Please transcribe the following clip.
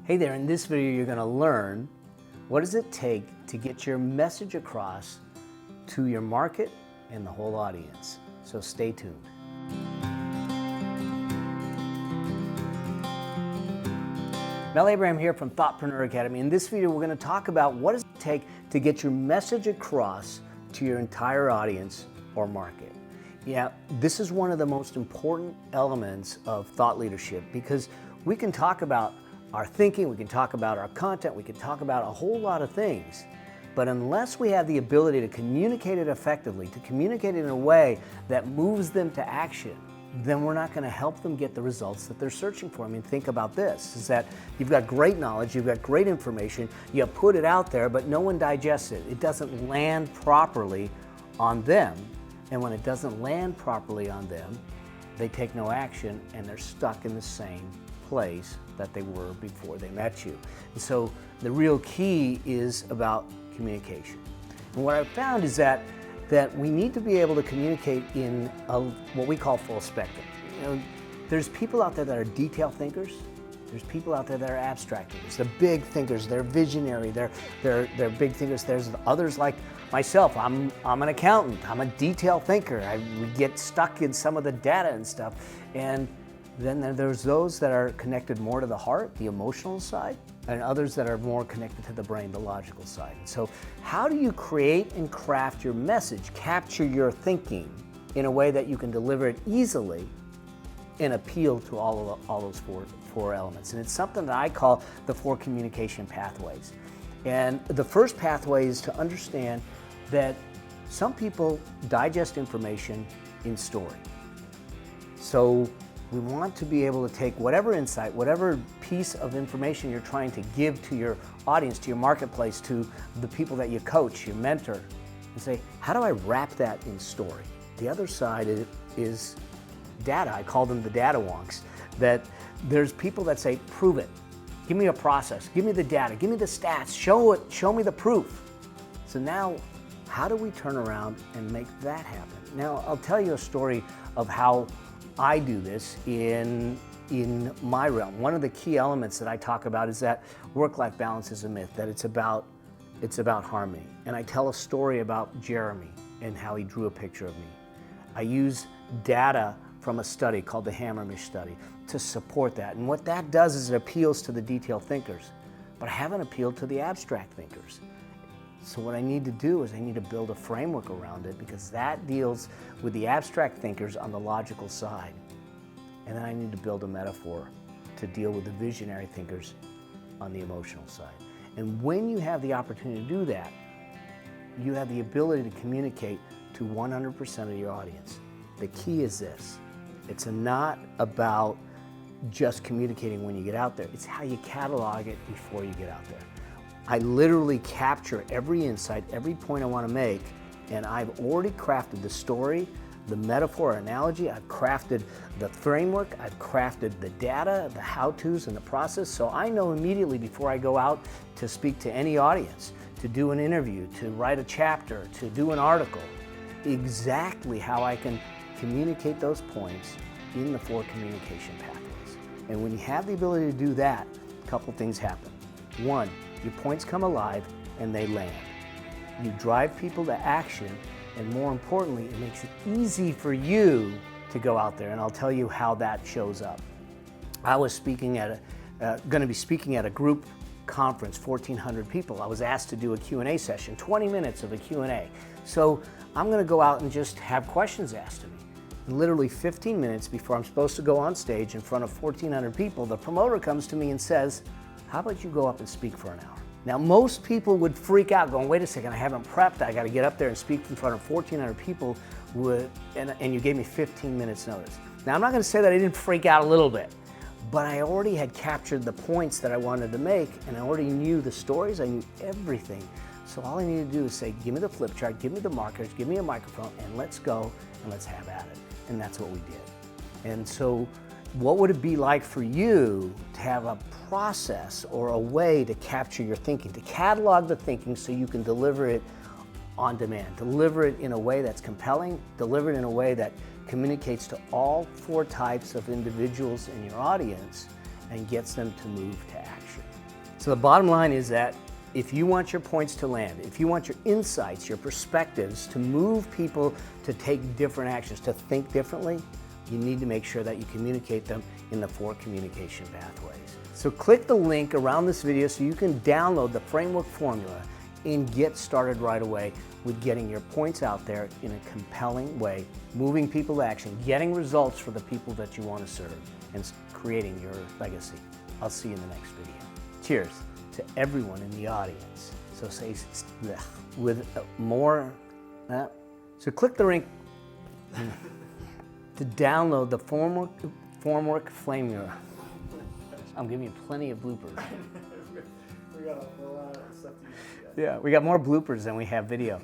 Hey there, in this video you're going to learn what does it take to get your message across to your market and the whole audience. So stay tuned. Mel Abraham here from Thoughtpreneur Academy. In this video we're going to talk about what does it take to get your message across to your entire audience or market. Yeah, this is one of the most important elements of thought leadership because we can talk about our thinking, we can talk about our content, we can talk about a whole lot of things. But unless we have the ability to communicate it effectively, to communicate it in a way that moves them to action, then we're not going to help them get the results that they're searching for. I mean, think about this, is that you've got great knowledge, you've got great information, you put it out there, but no one digests it. It doesn't land properly on them. And when it doesn't land properly on them, they take no action and they're stuck in the same place that they were before they met you. And so the real key is about communication. And what I've found is that we need to be able to communicate in what we call full spectrum. You know, there's people out there that are detail thinkers. There's people out there that are abstract thinkers. They're big thinkers. They're visionary. They're big thinkers. There's others like myself. I'm an accountant. I'm a detail thinker. We get stuck in some of the data and stuff. And then there's those that are connected more to the heart, the emotional side, and others that are more connected to the brain, the logical side. So how do you create and craft your message, capture your thinking in a way that you can deliver it easily and appeal to all those four elements? And it's something that I call the 4 communication pathways. And the first pathway is to understand that some people digest information in story. So we want to be able to take whatever insight, whatever piece of information you're trying to give to your audience, to your marketplace, to the people that you coach, your mentor, and say, how do I wrap that in story? The other side is data. I call them the data wonks. That there's people that say, prove it. Give me a process. Give me the data. Give me the stats. Show it. Show me the proof. So now, how do we turn around and make that happen? Now, I'll tell you a story of how I do this in my realm. One of the key elements that I talk about is that work-life balance is a myth, that it's about harmony. And I tell a story about Jeremy and how he drew a picture of me. I use data from a study called the Hammermish study to support that. And what that does is it appeals to the detail thinkers, but I haven't appealed to the abstract thinkers. So what I need to do is I need to build a framework around it because that deals with the abstract thinkers on the logical side. And then I need to build a metaphor to deal with the visionary thinkers on the emotional side. And when you have the opportunity to do that, you have the ability to communicate to 100% of your audience. The key is this. It's not about just communicating when you get out there. It's how you catalog it before you get out there. I literally capture every insight, every point I want to make, and I've already crafted the story, the metaphor, analogy, I've crafted the framework, I've crafted the data, the how-tos, and the process, so I know immediately before I go out to speak to any audience, to do an interview, to write a chapter, to do an article, exactly how I can communicate those points in the 4 communication pathways. And when you have the ability to do that, a couple things happen. 1, your points come alive and they land. You drive people to action, and more importantly, it makes it easy for you to go out there, and I'll tell you how that shows up. I was speaking at going to be speaking at a group conference, 1,400 people. I was asked to do a Q&A session, 20 minutes of a Q&A. So I'm going to go out and just have questions asked to me. And literally 15 minutes before I'm supposed to go on stage in front of 1,400 people, the promoter comes to me and says, how about you go up and speak for an hour? Now, most people would freak out going, wait a second, I haven't prepped. I got to get up there and speak in front of 1,400 people, and you gave me 15 minutes notice. Now, I'm not going to say that I didn't freak out a little bit, but I already had captured the points that I wanted to make, and I already knew the stories, I knew everything. So all I needed to do is say, give me the flip chart, give me the markers, give me a microphone, and let's go, and let's have at it. And that's what we did. And so what would it be like for you to have a process or a way to capture your thinking, to catalog the thinking so you can deliver it on demand, deliver it in a way that's compelling, deliver it in a way that communicates to all 4 types of individuals in your audience, and gets them to move to action. So the bottom line is that if you want your points to land, if you want your insights, your perspectives to move people to take different actions, to think differently, you need to make sure that you communicate them in the 4 communication pathways. So click the link around this video so you can download the framework formula and get started right away with getting your points out there in a compelling way, moving people to action, getting results for the people that you want to serve, and creating your legacy. I'll see you in the next video. Cheers to everyone in the audience. So say with more, so click the link to download the formwork formula. I'm giving you plenty of bloopers. We got a lot of stuff to use. Yeah, we got more bloopers than we have video.